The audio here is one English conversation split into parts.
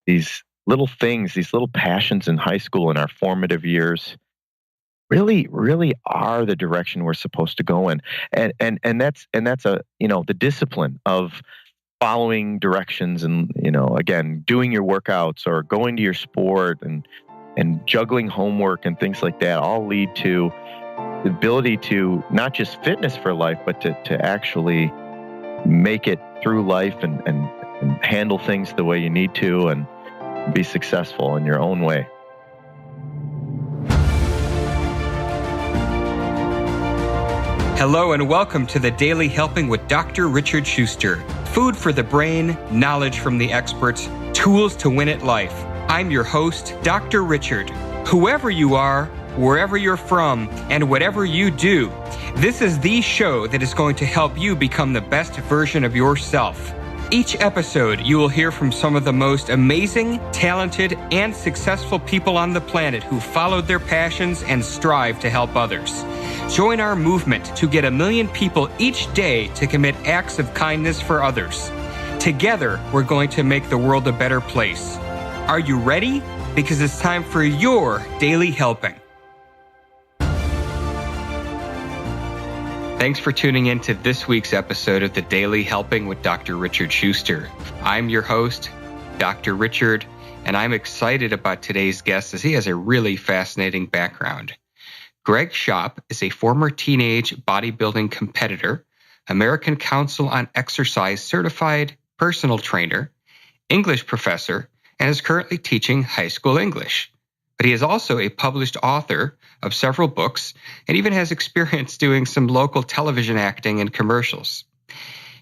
these little things, these little passions in high school in our formative years really, really are the direction we're supposed to go in. And that's the discipline of following directions and, again, doing your workouts or going to your sport and juggling homework and things like that all lead to the ability to not just fitness for life, but to actually make it through life and handle things the way you need to and be successful in your own way. Hello and welcome to the Daily Helping with Dr. Richard Schuster. Food for the brain, knowledge from the experts, tools to win at life. I'm your host, Dr. Richard. Whoever you are, wherever you're from, and whatever you do, this is the show that is going to help you become the best version of yourself. Each episode, you will hear from some of the most amazing, talented, and successful people on the planet who followed their passions and strive to help others. Join our movement to get 1 million people each day to commit acts of kindness for others. Together, we're going to make the world a better place. Are you ready? Because it's time for your Daily Helping. Thanks for tuning in to this week's episode of the Daily Helping with Dr. Richard Schuster. I'm your host, Dr. Richard, and I'm excited about today's guest as he has a really fascinating background. Greg Schop is a former teenage bodybuilding competitor, American Council on Exercise certified personal trainer, English professor, and is currently teaching high school English. But he is also a published author of several books and even has experience doing some local television acting and commercials.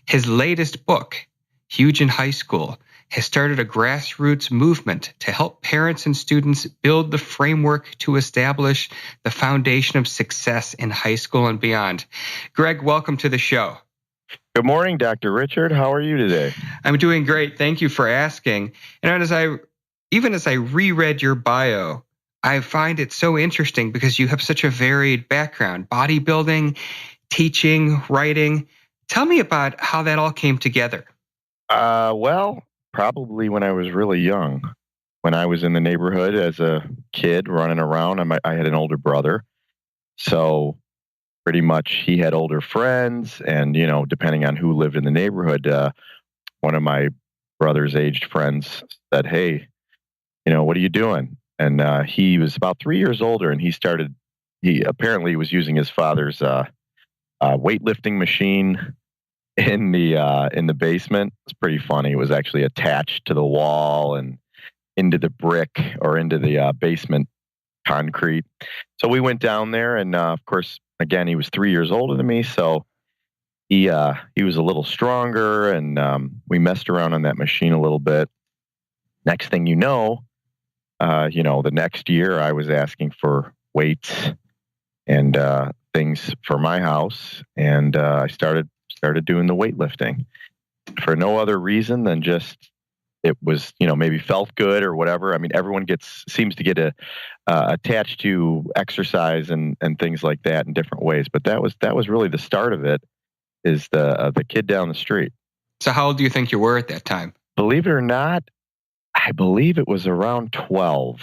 His latest book, Huge in High School, has started a grassroots movement to help parents and students build the framework to establish the foundation of success in high school and beyond. Greg, welcome to the show. Good morning, Dr. Richard. How are you today? I'm doing great. Thank you for asking. And as I reread your bio, I find it so interesting because you have such a varied background, bodybuilding, teaching, writing. Tell me about how that all came together. Well, probably when I was really young. When I was in the neighborhood as a kid running around, I had an older brother. So pretty much he had older friends and, depending on who lived in the neighborhood, one of my brother's aged friends said, "Hey, what are you doing?" And he was about 3 years older, and he apparently was using his father's weightlifting machine in the basement. It's pretty funny. It was actually attached to the wall and into the brick or into the basement concrete. So we went down there, and of course, again, he was 3 years older than me, so he was a little stronger, and we messed around on that machine a little bit. Next thing you know, the next year I was asking for weights and things for my house, and I started doing the weightlifting for no other reason than just it was, maybe felt good or whatever. I mean, everyone seems to get attached to exercise and things like that in different ways, but that was really the start of it. Is the kid down the street. So how old do you think you were at that time? Believe it or not, I believe it was around 12,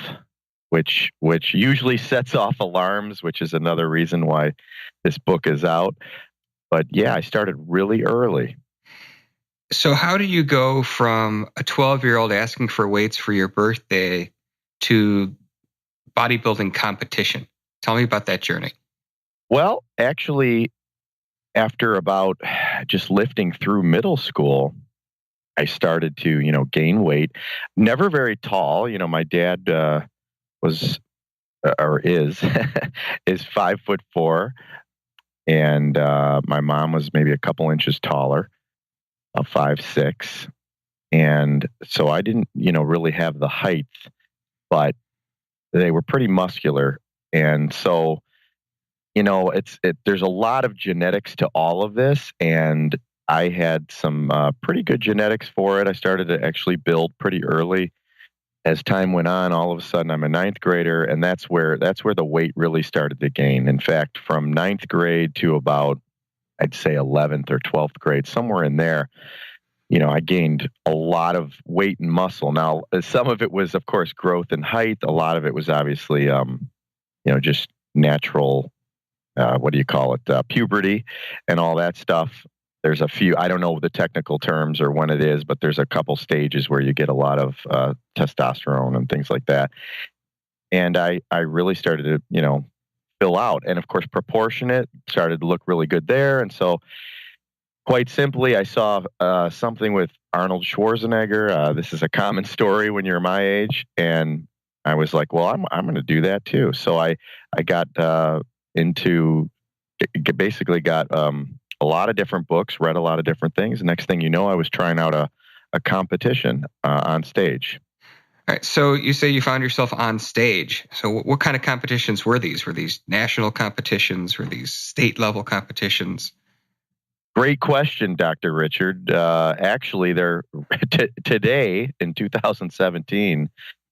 which usually sets off alarms, which is another reason why this book is out. But yeah, I started really early. So how do you go from a 12-year-old asking for weights for your birthday to bodybuilding competition? Tell me about that journey. Well, actually, after about just lifting through middle school, I started to, gain weight. Never very tall. My dad was or is 5'4", and my mom was maybe a couple inches taller, 5'6", and so I didn't, really have the height, but they were pretty muscular, and so there's a lot of genetics to all of this, and I had some pretty good genetics for it. I started to actually build pretty early. As time went on, all of a sudden I'm a ninth grader, and that's where the weight really started to gain. In fact, from ninth grade to about, I'd say 11th or 12th grade, somewhere in there, I gained a lot of weight and muscle. Now, some of it was, of course, growth and height. A lot of it was obviously, just natural, what do you call it, puberty and all that stuff. There's a few, I don't know the technical terms or when it is, but there's a couple stages where you get a lot of testosterone and things like that. And I really started to, fill out. And of course, proportionate started to look really good there. And so quite simply, I saw something with Arnold Schwarzenegger. This is a common story when you're my age. And I was like, well, I'm going to do that too. So I got basically got a lot of different books, read a lot of different things. The next thing you know, I was trying out a competition on stage. All right. So you say you found yourself on stage. So what kind of competitions were these? Were these national competitions? Were these state level competitions? Great question, Dr. Richard. Actually, today in 2017,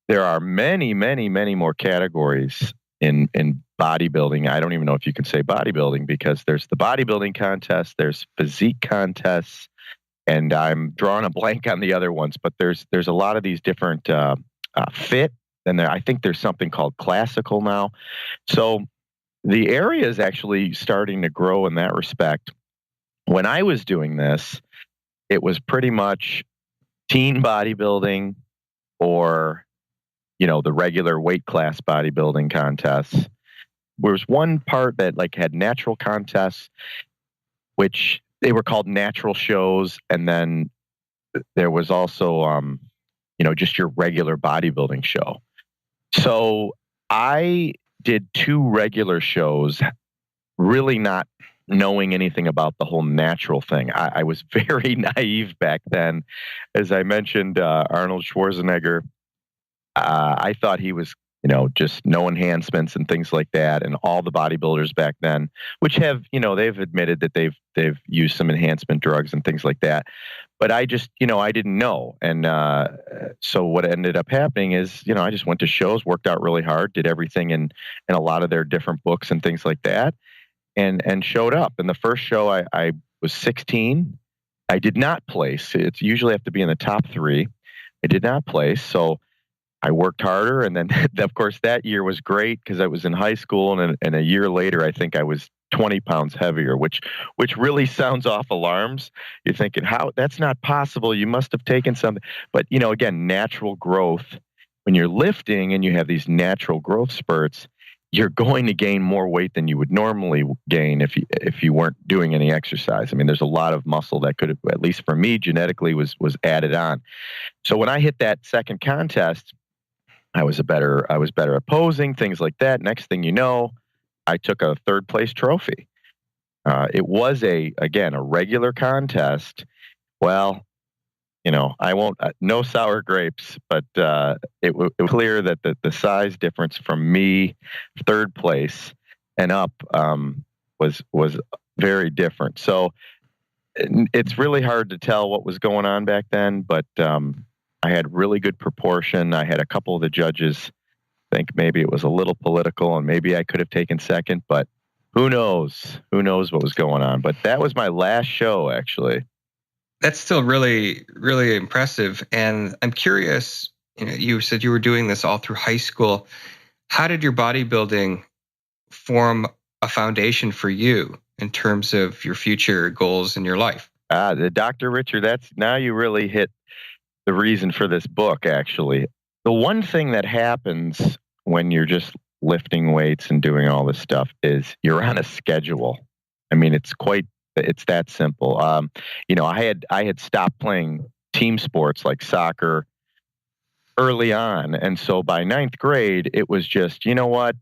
there are many, many, many more categories in bodybuilding. I don't even know if you can say bodybuilding because there's the bodybuilding contest, there's physique contests, and I'm drawing a blank on the other ones. But there's a lot of these different fit, and I think there's something called classical now. So the area is actually starting to grow in that respect. When I was doing this, it was pretty much teen bodybuilding or, the regular weight class bodybuilding contests. There was one part that had natural contests, which they were called natural shows. And then there was also, just your regular bodybuilding show. So I did 2 regular shows, really not knowing anything about the whole natural thing. I was very naive back then. As I mentioned, Arnold Schwarzenegger, I thought he was, just no enhancements and things like that. And all the bodybuilders back then, which have, they've admitted that they've used some enhancement drugs and things like that. But I just, I didn't know. And so what ended up happening is, I just went to shows, worked out really hard, did everything in a lot of their different books and things like that. And showed up. And the first show, I was 16. I did not place. It's usually have to be in the top 3. I did not place. So I worked harder. And then, of course, that year was great because I was in high school. And a year later, I think I was 20 pounds heavier, which really sounds off alarms. You're thinking, how? That's not possible. You must have taken something. But, again, natural growth. When you're lifting and you have these natural growth spurts, you're going to gain more weight than you would normally gain if you weren't doing any exercise. I mean, there's a lot of muscle that could have, at least for me, genetically was added on. So when I hit that second contest, I was better at posing, things like that. Next thing you know, I took a 3rd place trophy. It was a regular contest. Well, I won't, no sour grapes, but it was clear that the size difference from me, 3rd place and up, was very different. So it's really hard to tell what was going on back then, but I had really good proportion. I had a couple of the judges think maybe it was a little political and maybe I could have taken 2nd, but who knows? Who knows what was going on? But that was my last show, actually. That's still really, really impressive. And I'm curious, you said you were doing this all through high school. How did your bodybuilding form a foundation for you in terms of your future goals in your life? Dr. Richard, now you really hit the reason for this book, actually. The one thing that happens when you're just lifting weights and doing all this stuff is you're on a schedule. I mean, it's that simple. I had stopped playing team sports like soccer early on. And so by 9th grade, it was just, you know what?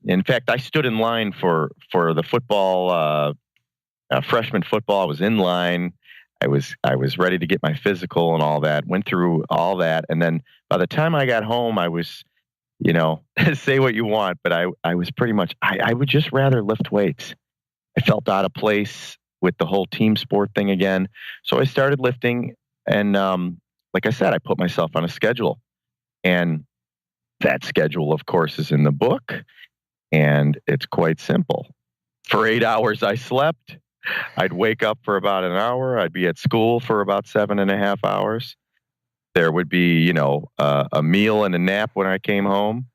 In fact, I stood in line for the football, freshman football. I was in line. I was ready to get my physical and all that, went through all that. And then by the time I got home, I was, say what you want, but I was pretty much, I would just rather lift weights. I felt out of place with the whole team sport thing again. So I started lifting and, like I said, I put myself on a schedule, and that schedule, of course, is in the book, and it's quite simple. For 8 hours, I slept. I'd wake up for about an hour. I'd be at school for about 7.5 hours. There would be, a meal and a nap when I came home,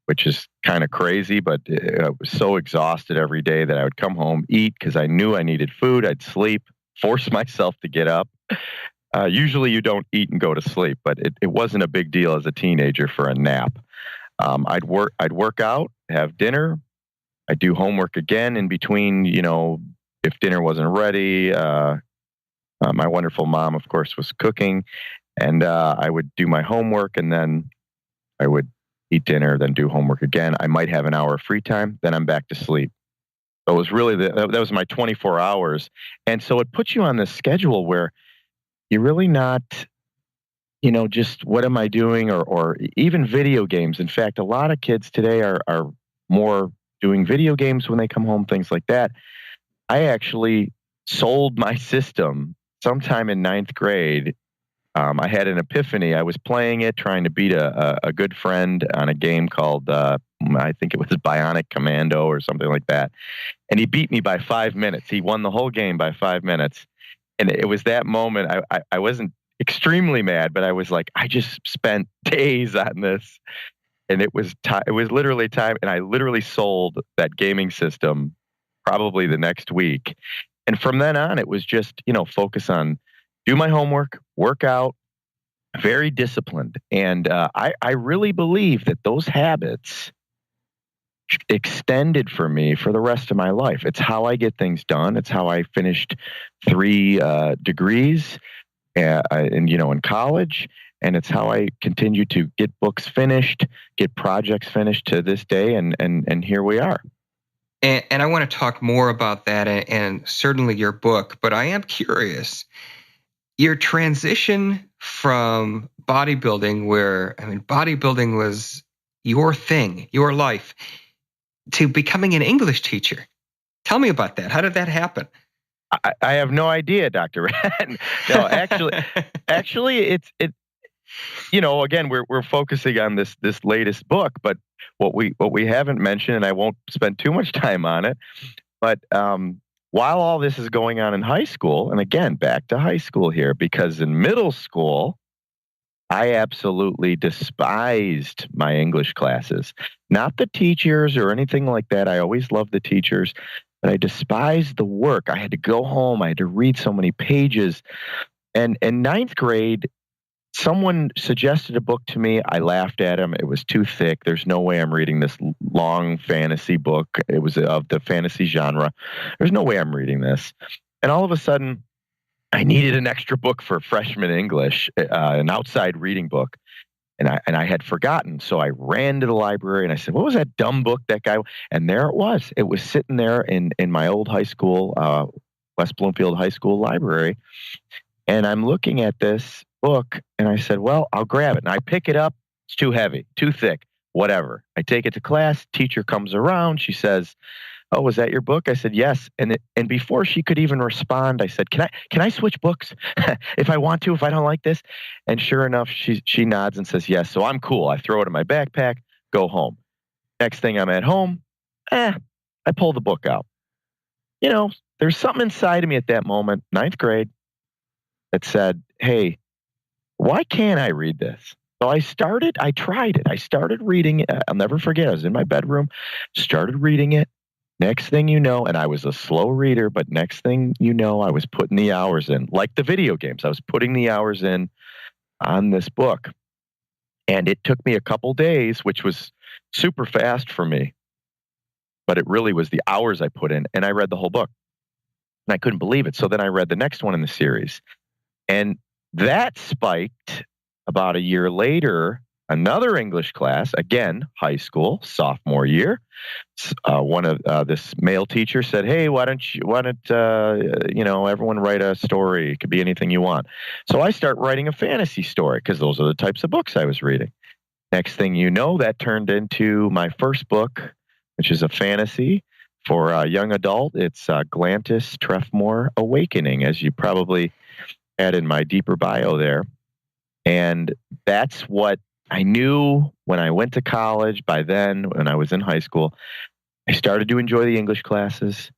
which is kind of crazy, but I was so exhausted every day that I would come home, eat because I knew I needed food. I'd sleep, force myself to get up. Usually you don't eat and go to sleep, but it wasn't a big deal as a teenager for a nap. I'd work out, have dinner. I'd do homework again in between, if dinner wasn't ready. My wonderful mom, of course, was cooking, and I would do my homework, and then I would eat dinner, then do homework again. I might have an hour of free time, then I'm back to sleep. So it was really that was my 24 hours. And so it puts you on this schedule where you're really not, just what am I doing, or even video games. In fact, a lot of kids today are more doing video games when they come home, things like that. I actually sold my system sometime in ninth grade. I had an epiphany. I was playing it, trying to beat a good friend on a game called, I think it was Bionic Commando or something like that. And he beat me by 5 minutes. He won the whole game by 5 minutes. And it was that moment. I wasn't extremely mad, but I was like, I just spent days on this. And it was literally time. And I literally sold that gaming system probably the next week. And from then on, it was just, focus on do my homework, work out, very disciplined. And I really believe that those habits extended for me for the rest of my life. It's how I get things done. It's how I finished 3 degrees in college. And it's how I continue to get books finished, get projects finished to this day. And here we are. And I want to talk more about that and certainly your book, but I am curious. Your transition from bodybuilding, bodybuilding was your thing, your life, to becoming an English teacher. Tell me about that. How did that happen? I have no idea, Dr. Red. No, actually, it's again, we're focusing on this latest book, but what we haven't mentioned, and I won't spend too much time on it, but while all this is going on in high school, and again, back to high school here, because in middle school, I absolutely despised my English classes. Not the teachers or anything like that. I always loved the teachers, but I despised the work. I had to go home. I had to read so many pages. And in ninth grade, someone suggested a book to me. I laughed at him. It was too thick. There's no way I'm reading this long fantasy book. It was of the fantasy genre. There's no way I'm reading this. And all of a sudden, I needed an extra book for freshman English, an outside reading book. And I had forgotten. So I ran to the library and I said, what was that dumb book that guy? And there it was. It was sitting there in my old high school, West Bloomfield High School library. And I'm looking at this book and I said, well, I'll grab it. And I pick it up. It's too heavy, too thick, whatever. I take it to class. Teacher comes around. She says, oh, was that your book? I said, yes. And before she could even respond, I said, can I switch books if I want to, if I don't like this? And sure enough, she nods and says, yes. So I'm cool. I throw it in my backpack, go home. Next thing I'm at home, I pull the book out. There's something inside of me at that moment, ninth grade, that said, hey, why can't I read this? So I tried it. I started reading it. I'll never forget. I was in my bedroom, started reading it. Next thing you know, and I was a slow reader, but next thing you know, I was putting the hours in. Like the video games, I was putting the hours in on this book. And it took me a couple days, which was super fast for me. But it really was the hours I put in. And I read the whole book. And I couldn't believe it. So then I read the next one in the series. And that spiked about a year later, another English class, again, high school, sophomore year. One of this male teacher said, hey, why don't everyone write a story? It could be anything you want. So I start writing a fantasy story because those are the types of books I was reading. Next thing you know, that turned into my first book, which is a fantasy for a young adult. It's Glantis Treffmore Awakening, as you probably had in my deeper bio there. And that's what I knew when I went to college. By then, when I was in high school, I started to enjoy the English classes.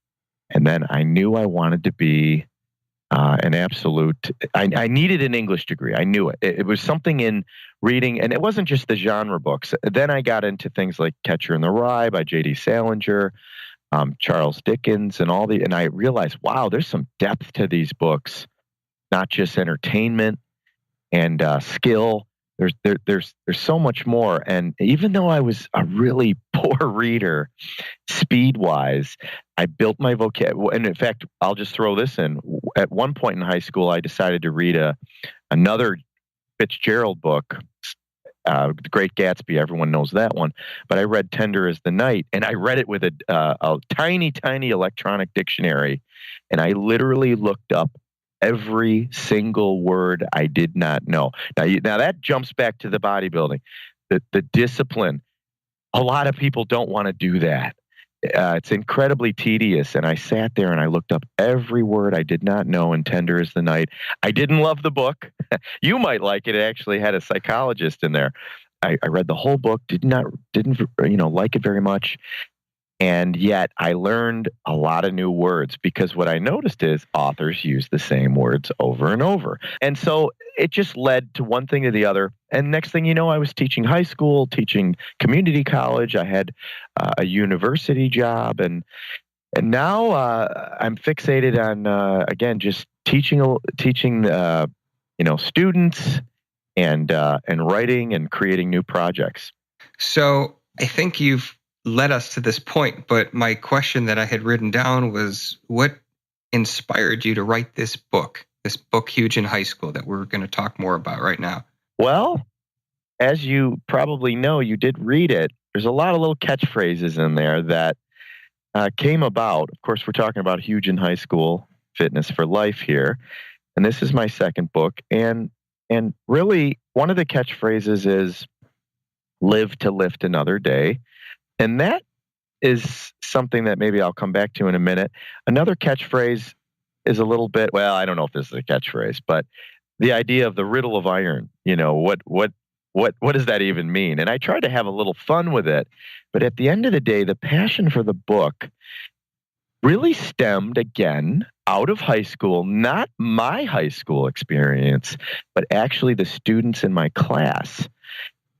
And then I knew I wanted to be an absolute. I needed an English degree. I knew it. It was something in reading, and it wasn't just the genre books. Then I got into things like Catcher in the Rye by J.D. Salinger, Charles Dickens, and I realized, wow, there's some depth to these books, not just entertainment and skill. There's so much more. And even though I was a really poor reader, speed wise, I built my vocab. And in fact, I'll just throw this in. At one point in high school, I decided to read another Fitzgerald book, The Great Gatsby. Everyone knows that one. But I read Tender as the Night, and I read it with a tiny, tiny electronic dictionary. And I literally looked up every single word I did not know. Now that jumps back to the bodybuilding, the discipline. A lot of people don't want to do that. It's incredibly tedious. And I sat there and I looked up every word I did not know in Tender as the Night. I didn't love the book. You might like it. It actually had a psychologist in there. I read the whole book, didn't like it very much. And yet I learned a lot of new words, because what I noticed is authors use the same words over and over. And so it just led to one thing to the other. And next thing you know, I was teaching high school, teaching community college. I had a university job. And now I'm fixated on, again, just teaching students and writing and creating new projects. So I think you've led us to this point, but my question that I had written down was, what inspired you to write this book, Huge in High School, that we're going to talk more about right now? Well, as you probably know, you did read it. There's a lot of little catchphrases in there that came about. Of course, we're talking about Huge in High School, Fitness for Life here. And this is my second book. And really, one of the catchphrases is live to lift another day. And that is something that maybe I'll come back to in a minute. Another catchphrase is a little bit, well, I don't know if this is a catchphrase, but the idea of the riddle of iron. What does that even mean? And I tried to have a little fun with it, but at the end of the day, the passion for the book really stemmed again out of high school, not my high school experience, but actually the students in my class.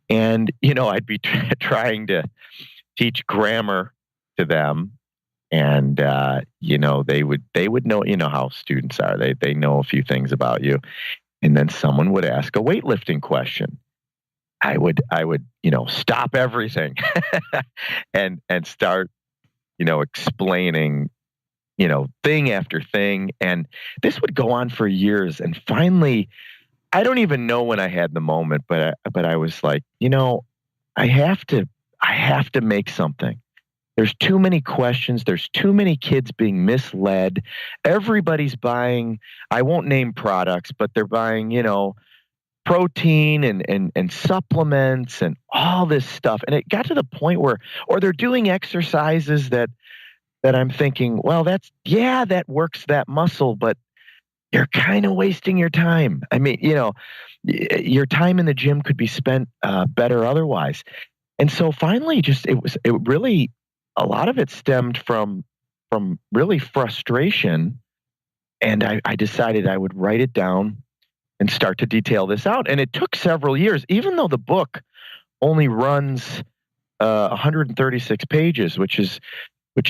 And, I'd be trying to teach grammar to them, and they would know, how students are. They know a few things about you, and then someone would ask a weightlifting question. I would stop everything and start explaining thing after thing, and this would go on for years. And finally, I don't even know when I had the moment, but I was like, I have to make something. There's too many questions. There's too many kids being misled. Everybody's buying, I won't name products, but they're buying, protein and supplements and all this stuff. And it got to the point where, or they're doing exercises that I'm thinking, well, that works that muscle, but you're kind of wasting your time. I mean, your time in the gym could be spent better otherwise. And so finally, a lot of it stemmed from really frustration. And I decided I would write it down and start to detail this out. And it took several years, even though the book only runs 136 pages, which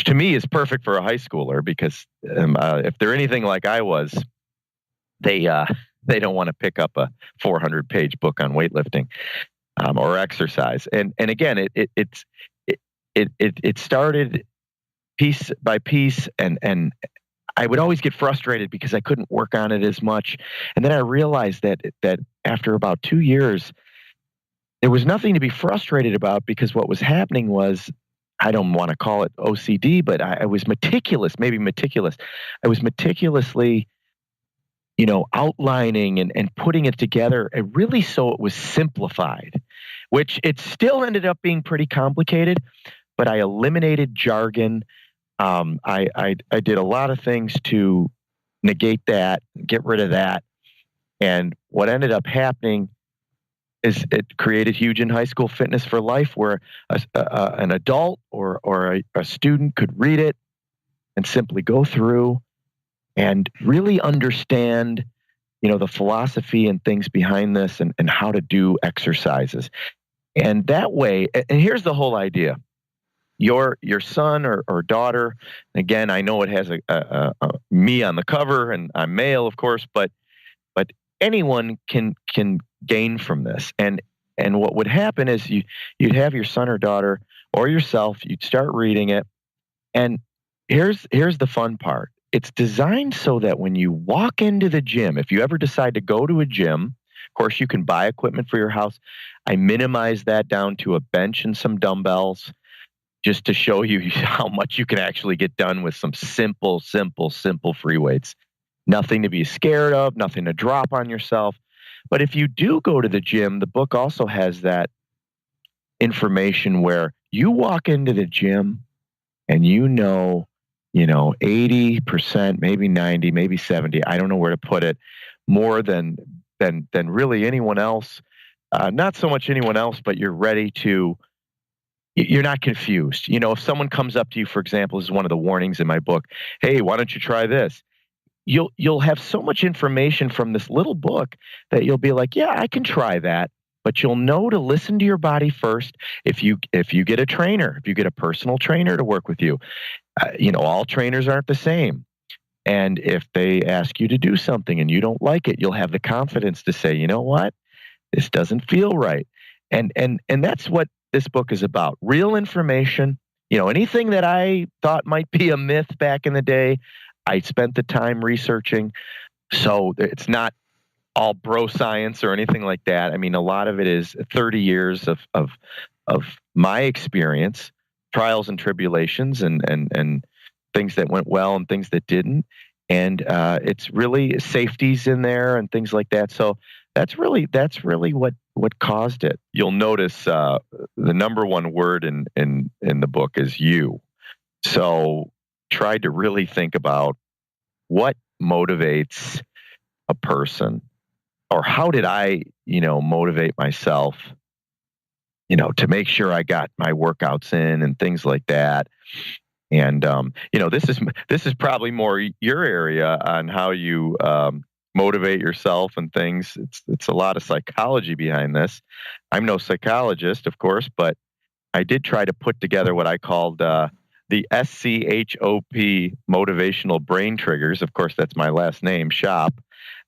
to me is perfect for a high schooler, because if they're anything like I was, they don't want to pick up a 400-page book on weightlifting or exercise. And again, it started piece by piece, and I would always get frustrated because I couldn't work on it as much. And then I realized that after about 2 years, there was nothing to be frustrated about, because what was happening was, I don't want to call it OCD, but I was meticulous. I was meticulously outlining and putting it together, and really so it was simplified, which it still ended up being pretty complicated, but I eliminated jargon. I did a lot of things to negate that, get rid of that. And what ended up happening is it created Huge in High School, Fitness for Life, where an adult or a student could read it and simply go through and really understand, the philosophy and things behind this and how to do exercises. And that way, and here's the whole idea. Your son or daughter, again, I know it has a me on the cover, and I'm male, of course, but anyone can gain from this. And what would happen is you'd have your son or daughter or yourself, you'd start reading it, and here's the fun part. It's designed so that when you walk into the gym, if you ever decide to go to a gym, of course, you can buy equipment for your house. I minimize that down to a bench and some dumbbells just to show you how much you can actually get done with some simple free weights. Nothing to be scared of, nothing to drop on yourself. But if you do go to the gym, the book also has that information where you walk into the gym and 80%, maybe 90, maybe 70, I don't know where to put it, more than really anyone else. Not so much anyone else, but you're not confused. If someone comes up to you, for example, this is one of the warnings in my book, hey, why don't you try this? You'll have so much information from this little book that you'll be like, yeah, I can try that. But you'll know to listen to your body first. If you get a trainer, if you get a personal trainer to work with you, all trainers aren't the same. And if they ask you to do something and you don't like it, you'll have the confidence to say, you know what, this doesn't feel right. And that's what this book is about. Real information. Anything that I thought might be a myth back in the day, I spent the time researching. So it's not all bro science or anything like that. I mean, a lot of it is 30 years of my experience, trials and tribulations, and things that went well and things that didn't. And it's really safeties in there and things like that. So that's really what caused it. You'll notice the number one word in the book is you. So try to really think about what motivates a person, or how did I, motivate myself, to make sure I got my workouts in and things like that. And this is probably more your area on how you motivate yourself and things. It's a lot of psychology behind this. I'm no psychologist, of course, but I did try to put together what I called the SCHOP motivational brain triggers. Of course, that's my last name, Schop.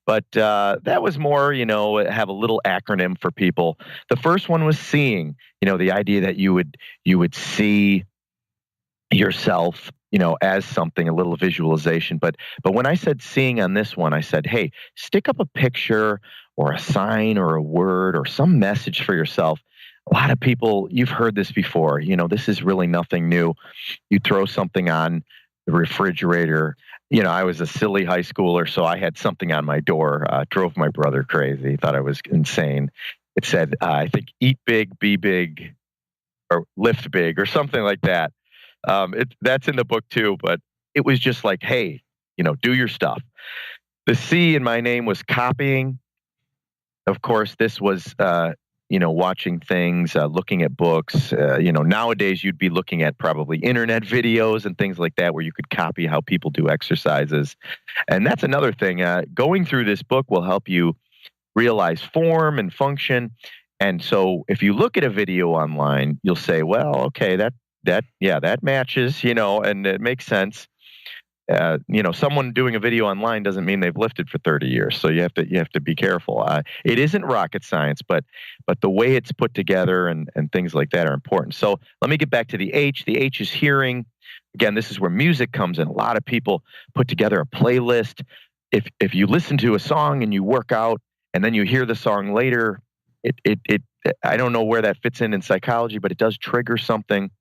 But that was more, have a little acronym for people. The first one was seeing, the idea that you would see yourself, as something, a little visualization. But when I said seeing on this one, I said, hey, stick up a picture or a sign or a word or some message for yourself. A lot of people, you've heard this before, this is really nothing new. You throw something on the refrigerator. I was a silly high schooler, so I had something on my door, drove my brother crazy. He thought I was insane. It said, I think, eat big, be big, or lift big, or something like that. That's in the book too, but it was just like, hey, do your stuff. The C in my name was copying. Of course, this was, watching things, looking at books. Nowadays you'd be looking at probably internet videos and things like that where you could copy how people do exercises. And that's another thing. Going through this book will help you realize form and function. And so if you look at a video online, you'll say, well, okay, that matches, and it makes sense. Someone doing a video online doesn't mean they've lifted for 30 years. So you have to be careful. It isn't rocket science, but the way it's put together and things like that are important. So let me get back to the H. The H is hearing. Again, this is where music comes in. A lot of people put together a playlist. If you listen to a song and you work out and then you hear the song later, it I don't know where that fits in psychology, but it does trigger something.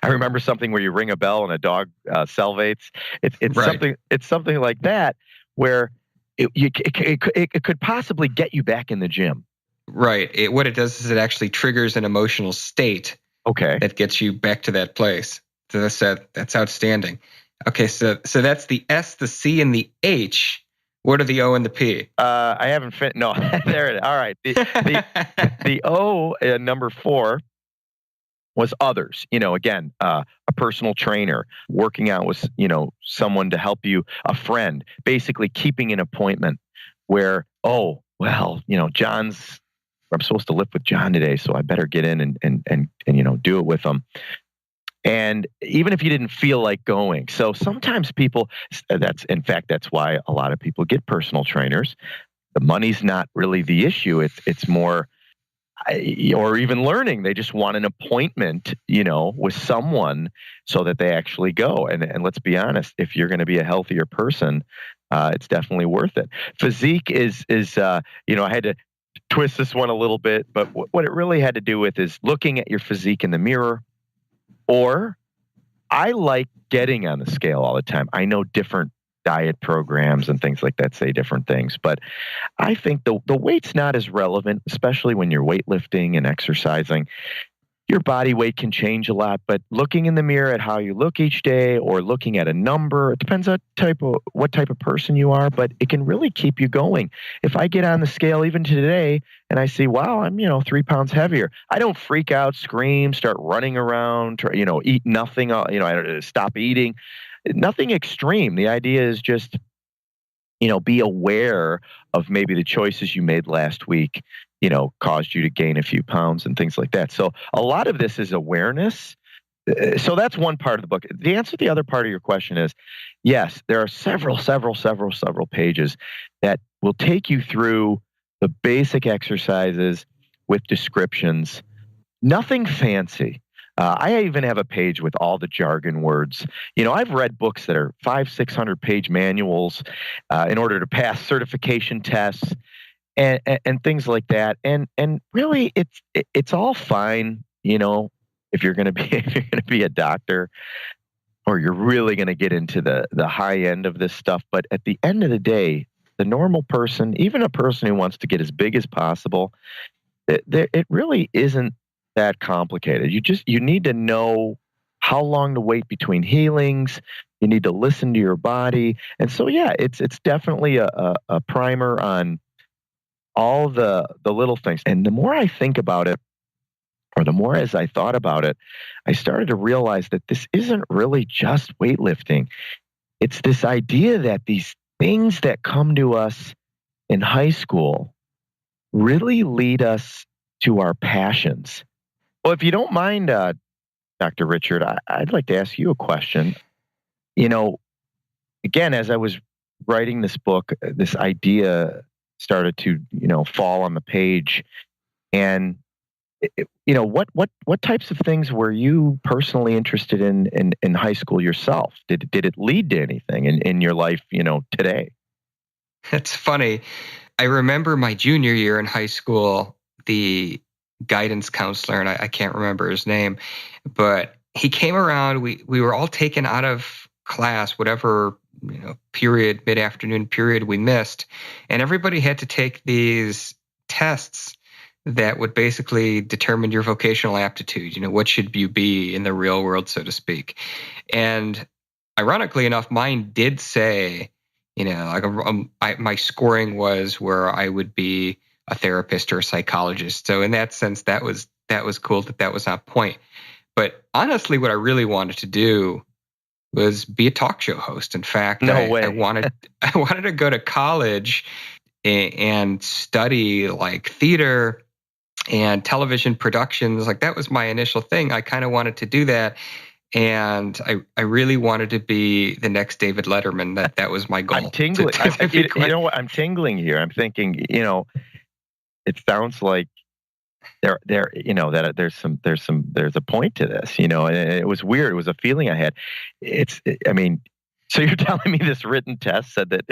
I remember something where you ring a bell and a dog salivates. It's right. something like that where it could possibly get you back in the gym. Right. What it does is it actually triggers an emotional state. Okay. That gets you back to that place. So that's outstanding. Okay, so that's the S, the C, and the H. What are the O and the P? I haven't fit. No, there it is. All right. The O, number 4. was others. Again, a personal trainer, working out with, someone to help you, a friend, basically keeping an appointment where, oh, well, I'm supposed to lift with John today, so I better get in and do it with him. And even if you didn't feel like going. So sometimes people, that's why a lot of people get personal trainers. The money's not really the issue. It's more, or even learning. They just want an appointment, with someone so that they actually go. And let's be honest, if you're going to be a healthier person, it's definitely worth it. Physique is I had to twist this one a little bit, but what it really had to do with is looking at your physique in the mirror. Or I like getting on the scale all the time. I know different diet programs and things like that say different things, but I think the weight's not as relevant, especially when you're weightlifting and exercising. Your body weight can change a lot, but looking in the mirror at how you look each day or looking at a number, it depends on what type of person you are, but it can really keep you going. If I get on the scale even today and I see, wow, I'm, 3 pounds heavier, I don't freak out, scream, start running around, eat nothing, I stop eating, nothing extreme. The idea is just, be aware of maybe the choices you made last week, caused you to gain a few pounds and things like that. So a lot of this is awareness. So that's one part of the book. The answer to the other part of your question is, yes, there are several pages that will take you through the basic exercises with descriptions. Nothing fancy. I even have a page with all the jargon words. I've read books that are 500-600 page manuals in order to pass certification tests and things like that. And really, it's all fine. If you're going to be a doctor, or you're really going to get into the high end of this stuff. But at the end of the day, the normal person, even a person who wants to get as big as possible, it really isn't that complicated. You need to know how long to wait between healings. You need to listen to your body. And so, yeah, it's definitely a primer on all the little things. And the more I think about it, or the more as I thought about it, I started to realize that this isn't really just weightlifting. It's this idea that these things that come to us in high school really lead us to our passions. Well, if you don't mind, Dr. Richard, I'd like to ask you a question. Again, as I was writing this book, this idea started to, fall on the page. And, what types of things were you personally interested in high school yourself? Did it lead to anything in your life, today? It's funny. I remember my junior year in high school, the guidance counselor, and I can't remember his name, but he came around. We were all taken out of class, whatever period, mid-afternoon period we missed, and everybody had to take these tests that would basically determine your vocational aptitude. What should you be in the real world, so to speak. And ironically enough, mine did say, my scoring was where I would be a therapist or a psychologist. So in that sense, that was cool that was on point. But honestly, what I really wanted to do was be a talk show host. In fact, I wanted to go to college and study like theater and television productions. Like that was my initial thing. I kind of wanted to do that. And I really wanted to be the next David Letterman. That was my goal. I'm tingling. I'm tingling here. I'm thinking, it sounds like that there's a point to this, and it was weird. It was a feeling I had. So you're telling me this written test said that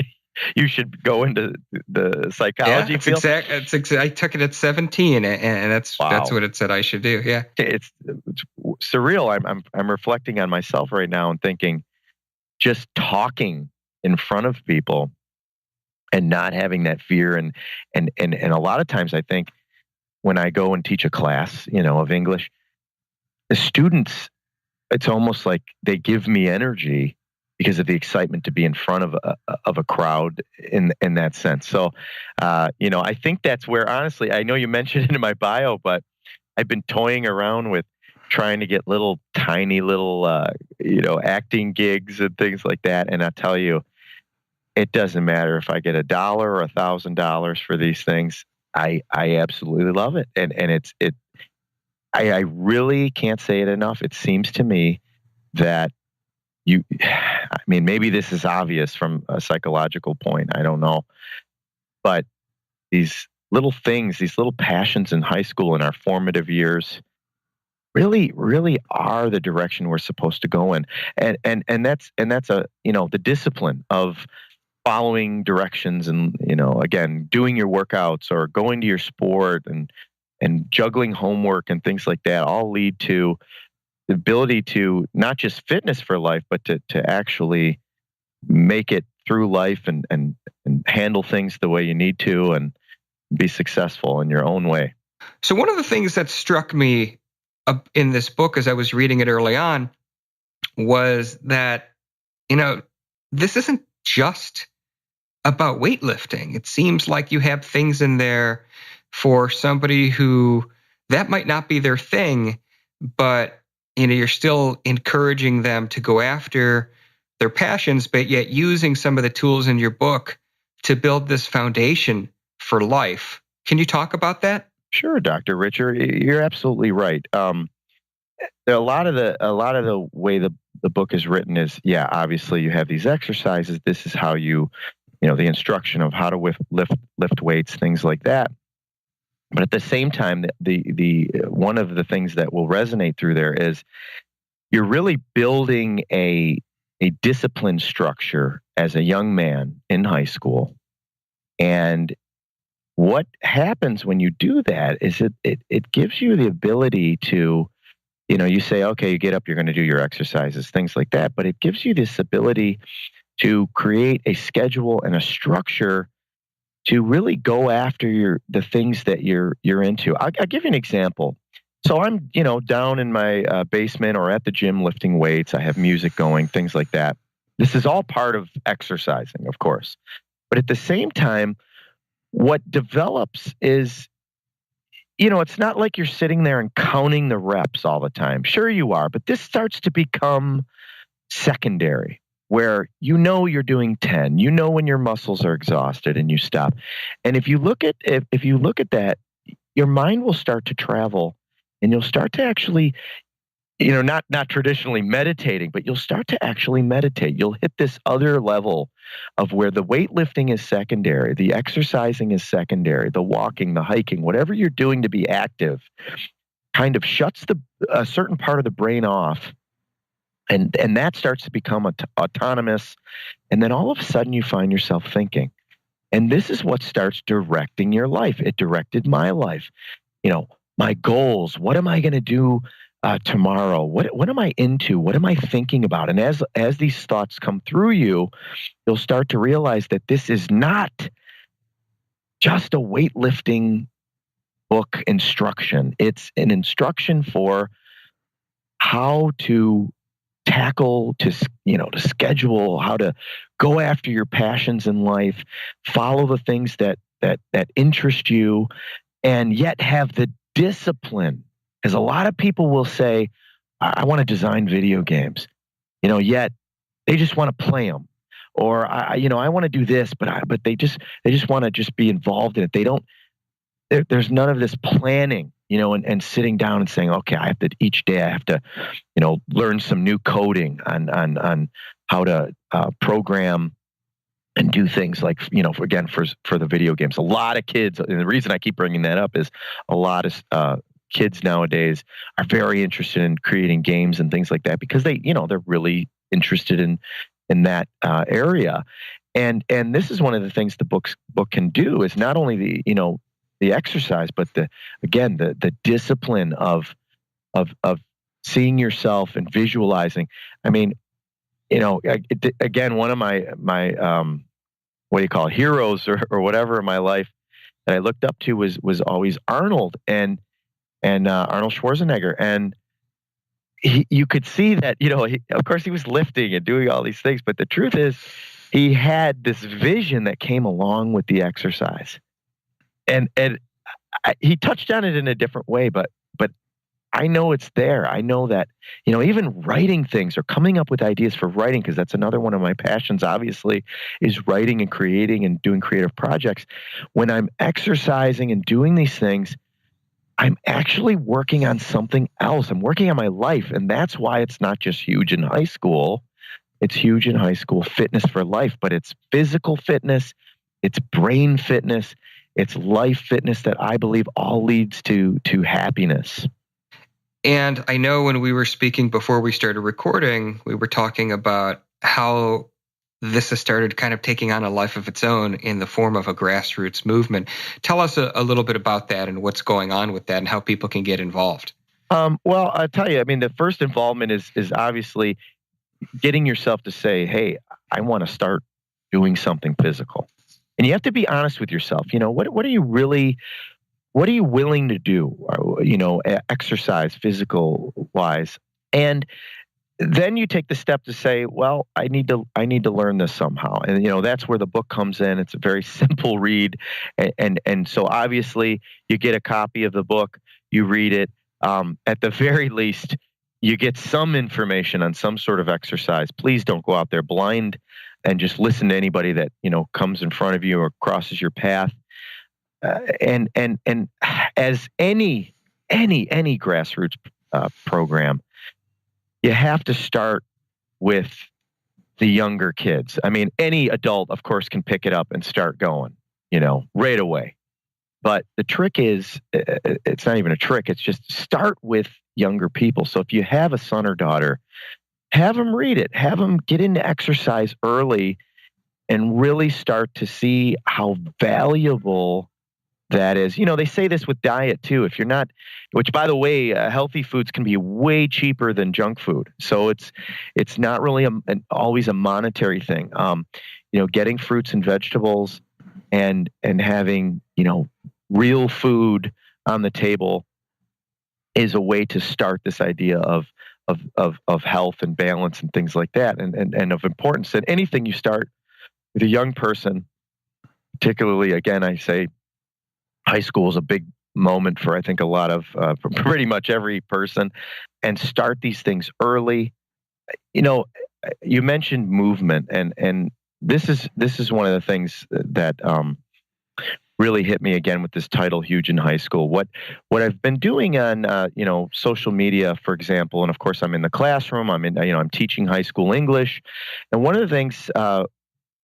you should go into the psychology field? I took it at 17, and that's what it said I should do. Yeah, it's surreal. I'm reflecting on myself right now and thinking, just talking in front of people and not having that fear, and a lot of times I think when I go and teach a class, of English, the students, it's almost like they give me energy because of the excitement to be in front of a crowd in that sense. So, I think that's where, honestly, I know you mentioned it in my bio, but I've been toying around with trying to get little tiny little acting gigs and things like that. And I tell you, it doesn't matter if I get $1 or $1,000 for these things. I absolutely love it, and I really can't say it enough. It seems to me that I mean, maybe this is obvious from a psychological point. I don't know, but these little things, these little passions in high school in our formative years, really, really are the direction we're supposed to go in, and that's a the discipline of following directions and again doing your workouts or going to your sport and juggling homework and things like that all lead to the ability to not just fitness for life, but to actually make it through life and handle things the way you need to and be successful in your own way. So one of the things that struck me in this book as I was reading it early on was that, this isn't just about weightlifting. It seems like you have things in there for somebody who that might not be their thing, but you're still encouraging them to go after their passions, but yet using some of the tools in your book to build this foundation for life. Can you talk about that? Sure, Dr. Richard, you're absolutely right. A lot of the way the book is written is, obviously you have these exercises. This is how the instruction of how to lift weights, things like that. But at the same time, the one of the things that will resonate through there is you're really building a discipline structure as a young man in high school. And what happens when you do that is it gives you the ability to, you say, okay, you get up, you're going to do your exercises, things like that. But it gives you this ability to create a schedule and a structure to really go after the things that you're into. I'll give you an example. So I'm, down in my basement or at the gym lifting weights. I have music going, things like that. This is all part of exercising, of course. But at the same time, what develops is, it's not like you're sitting there and counting the reps all the time. Sure you are, but this starts to become secondary, where you're doing 10, when your muscles are exhausted and you stop. And if you look at that, your mind will start to travel and you'll start to actually, not traditionally meditating, but you'll start to actually meditate. You'll hit this other level of where the weightlifting is secondary, the exercising is secondary, the walking, the hiking, whatever you're doing to be active kind of shuts a certain part of the brain off. And that starts to become autonomous. And then all of a sudden you find yourself thinking. And this is what starts directing your life. It directed my life. My goals. What am I going to do tomorrow? What am I into? What am I thinking about? And as these thoughts come through you, you'll start to realize that this is not just a weightlifting book instruction. It's an instruction for how to tackle, to schedule, how to go after your passions in life, follow the things that interest you, and yet have the discipline. Because a lot of people will say, I want to design video games, yet they just want to play them. Or I want to do this, but they just want to just be involved in it. They don't. There's none of this planning, and sitting down and saying, okay, each day I have to, learn some new coding on how to program and do things like, again, for the video games. A lot of kids, and the reason I keep bringing that up is a lot of kids nowadays are very interested in creating games and things like that because they're really interested in that area. And this is one of the things the book can do is not only the exercise, but the discipline of seeing yourself and visualizing. I mean, again, one of my what do you call it, heroes or whatever in my life that I looked up to was always Arnold and Arnold Schwarzenegger. And you could see that, of course he was lifting and doing all these things, but the truth is he had this vision that came along with the exercise. And he touched on it in a different way, but I know it's there. I know that, even writing things or coming up with ideas for writing, because that's another one of my passions, obviously, is writing and creating and doing creative projects. When I'm exercising and doing these things, I'm actually working on something else. I'm working on my life. And that's why it's not just huge in high school. It's huge in high school, fitness for life, but it's physical fitness, it's brain fitness, it's life fitness that I believe all leads to happiness. And I know when we were speaking before we started recording, we were talking about how this has started kind of taking on a life of its own in the form of a grassroots movement. Tell us a little bit about that and what's going on with that and how people can get involved. Well, I'll tell you, the first involvement is obviously getting yourself to say, hey, I want to start doing something physical. And you have to be honest with yourself. What are you willing to do? Exercise, physical wise. And then you take the step to say, well, I need to learn this somehow. And, that's where the book comes in. It's a very simple read. And so obviously you get a copy of the book, you read it. At the very least, you get some information on some sort of exercise. Please don't go out there blind and just listen to anybody that, comes in front of you or crosses your path. And as any grassroots program, you have to start with the younger kids. Any adult, of course, can pick it up and start going, right away. But the trick is, it's not even a trick. It's just start with younger people. So if you have a son or daughter, have them read it, have them get into exercise early and really start to see how valuable that is. They say this with diet too. If you're not, which by the way, healthy foods can be way cheaper than junk food. So it's not really always a monetary thing. Getting fruits and vegetables and having, real food on the table is a way to start this idea of health and balance and things like that, and of importance. And anything you start with a young person, particularly, again, I say high school is a big moment for, I think, a lot of for pretty much every person, and start these things early. You mentioned movement, and this is one of the things that really hit me again with this title, Huge in High School. What I've been doing on social media, for example, and of course I'm in the classroom. I'm teaching high school English, and one of the things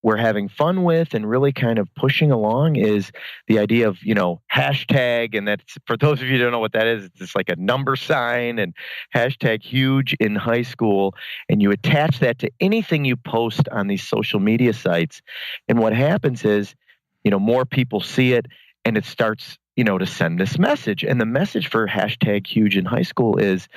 we're having fun with and really kind of pushing along is the idea of hashtag, and that's, for those of you who don't know what that is, it's just like a number sign, and hashtag Huge in High School, and you attach that to anything you post on these social media sites, and what happens is, more people see it, and it starts, to send this message. And the message for hashtag Huge in High School is,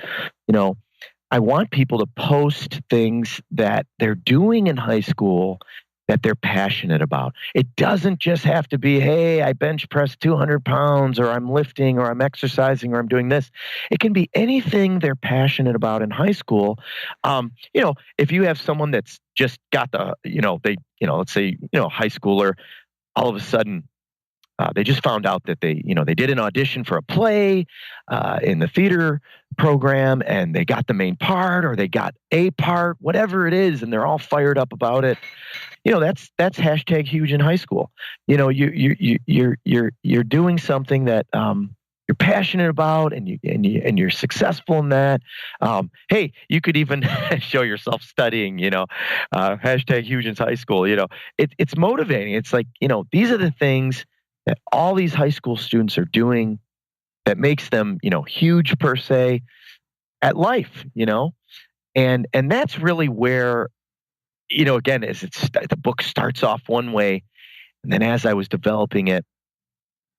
I want people to post things that they're doing in high school that they're passionate about. It doesn't just have to be, hey, I bench press 200 pounds, or I'm lifting, or I'm exercising, or I'm doing this. It can be anything they're passionate about in high school. If you have someone that's just got the, let's say, high schooler, all of a sudden, they just found out that they did an audition for a play in the theater program, and they got the main part, or they got a part, whatever it is, and they're all fired up about it. That's hashtag Huge in High School. You're doing something that you're passionate about, and you're successful in that. Hey, you could even show yourself studying. Hashtag Huge in High School. It's motivating. It's like, these are the things that all these high school students are doing that makes them, huge per se at life. And that's really where, again, the book starts off one way, and then as I was developing it,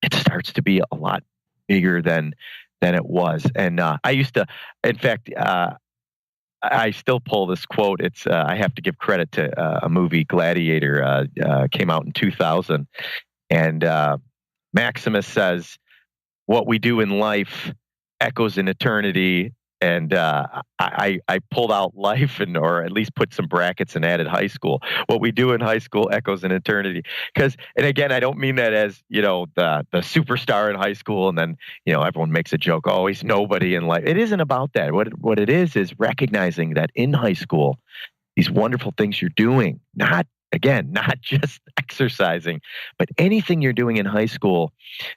it starts to be a lot bigger than it was. And I used to, in fact, I still pull this quote. It's I have to give credit to a movie, Gladiator, came out in 2000, and Maximus says, "What we do in life echoes in eternity, And I pulled out life or at least put some brackets and added high school. What we do in high school echoes in eternity. And again, I don't mean that as, the superstar in high school and then, everyone makes a joke, oh, he's nobody in life. It isn't about that. What it is recognizing that in high school, these wonderful things you're doing, not just exercising, but anything you're doing in high school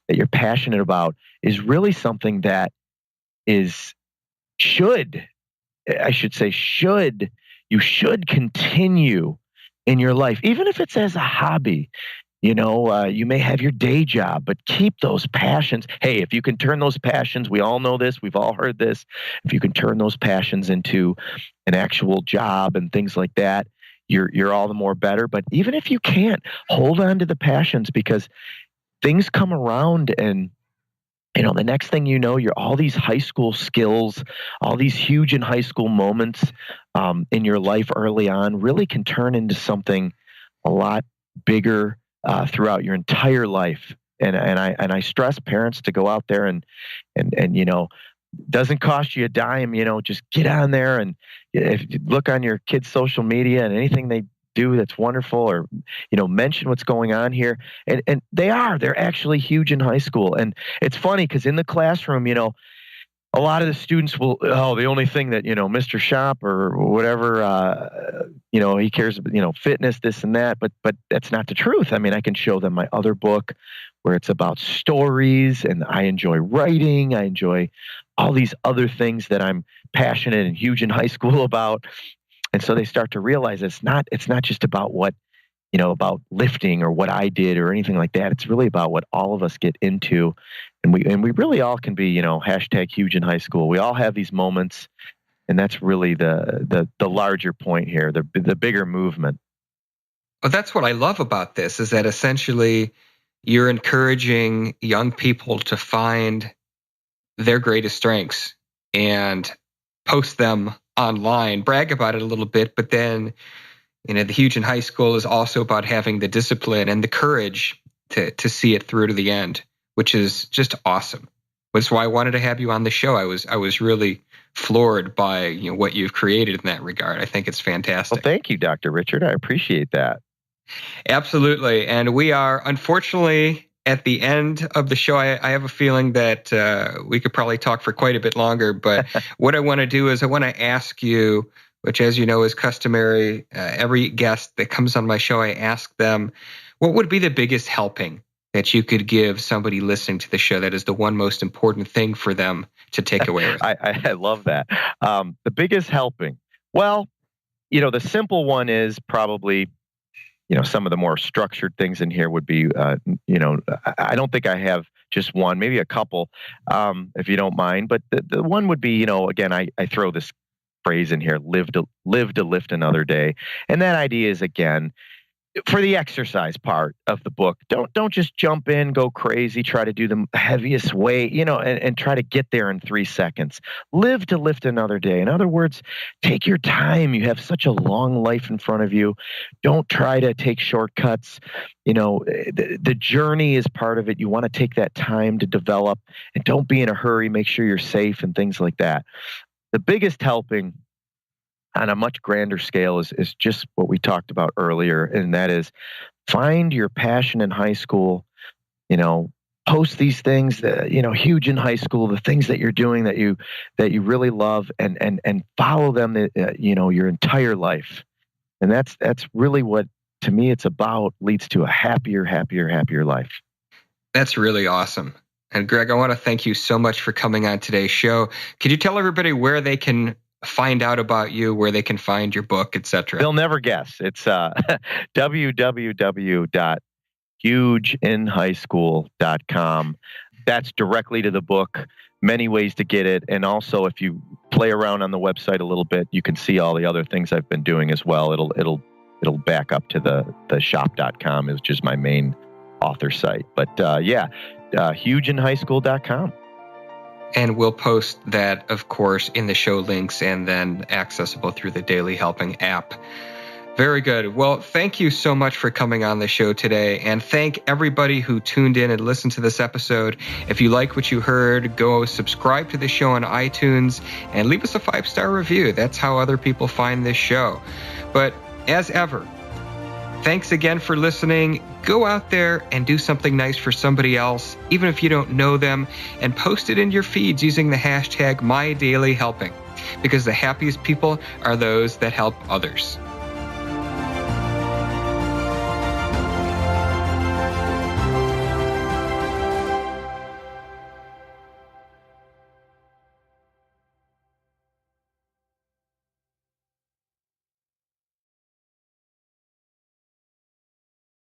that you're passionate about is really something that should continue in your life, even if it's as a hobby. You may have your day job, but keep those passions. Hey, if you can turn those passions, we all know this, we've all heard this, if you can turn those passions into an actual job and things like that, you're all the more better. But even if you can't, hold on to the passions, because things come around, and the next thing you know, you're all these high school skills, all these huge in high school moments in your life early on really can turn into something a lot bigger throughout your entire life. And I stress parents to go out there and doesn't cost you a dime, just get on there, and if you look on your kids' social media and anything they do that's wonderful, or mention what's going on here, and they're actually huge in high school. And it's funny because in the classroom, a lot of the students will, the only thing that Mr. Schop or whatever he cares about, fitness, this and that, but that's not the truth. I mean, I can show them my other book where it's about stories, and I enjoy writing, I enjoy all these other things that I'm passionate and huge in high school about. And so they start to realize it's not just about what, about lifting or what I did or anything like that. It's really about what all of us get into. And we really all can be, hashtag huge in high school. We all have these moments, and that's really the larger point here, the bigger movement. Well, that's what I love about this, is that essentially you're encouraging young people to find their greatest strengths and post them online, brag about it a little bit, but then, the huge in high school is also about having the discipline and the courage to see it through to the end, which is just awesome. That's why I wanted to have you on the show. I was really floored by what you've created in that regard. I think it's fantastic. Well, thank you, Dr. Richard. I appreciate that. Absolutely. And we are unfortunately at the end of the show. I have a feeling that we could probably talk for quite a bit longer, but what I want to do is I want to ask you, which, as you know, is customary. Every guest that comes on my show, I ask them, what would be the biggest helping that you could give somebody listening to the show that is the one most important thing for them to take away with? I love that. The biggest helping. Well, the simple one is probably, some of the more structured things in here would be, I don't think I have just one, maybe a couple, if you don't mind. But the one would be, again, I throw this phrase in here, live to lift another day. And that idea is, again, for the exercise part of the book, don't just jump in, go crazy, try to do the heaviest weight, and try to get there in 3 seconds. Live to lift another day. In other words, take your time. You have such a long life in front of you. Don't try to take shortcuts. The journey is part of it. You want to take that time to develop, and don't be in a hurry. Make sure you're safe and things like that. The biggest helping on a much grander scale is just what we talked about earlier, and that is find your passion in high school. Post these things that huge in high school, the things that you're doing that you really love, and follow them your entire life. And that's really what, to me, it's about, leads to a happier life. That's really awesome. And Greg, I want to thank you so much for coming on today's show. Could you tell everybody where they can find out about you, where they can find your book, etc.? They'll never guess. It's www.hugeinhighschool.com. That's directly to the book. Many ways to get it. And also, if you play around on the website a little bit, you can see all the other things I've been doing as well. It'll back up to the shop.com, which is my main author site. But hugeinhighschool.com. And we'll post that, of course, in the show links and then accessible through the Daily Helping app. Very good. Well, thank you so much for coming on the show today, and thank everybody who tuned in and listened to this episode. If you like what you heard, go subscribe to the show on iTunes and leave us a 5-star review. That's how other people find this show. But as ever, thanks again for listening. Go out there and do something nice for somebody else, even if you don't know them, and post it in your feeds using the hashtag #MyDailyHelping, because the happiest people are those that help others.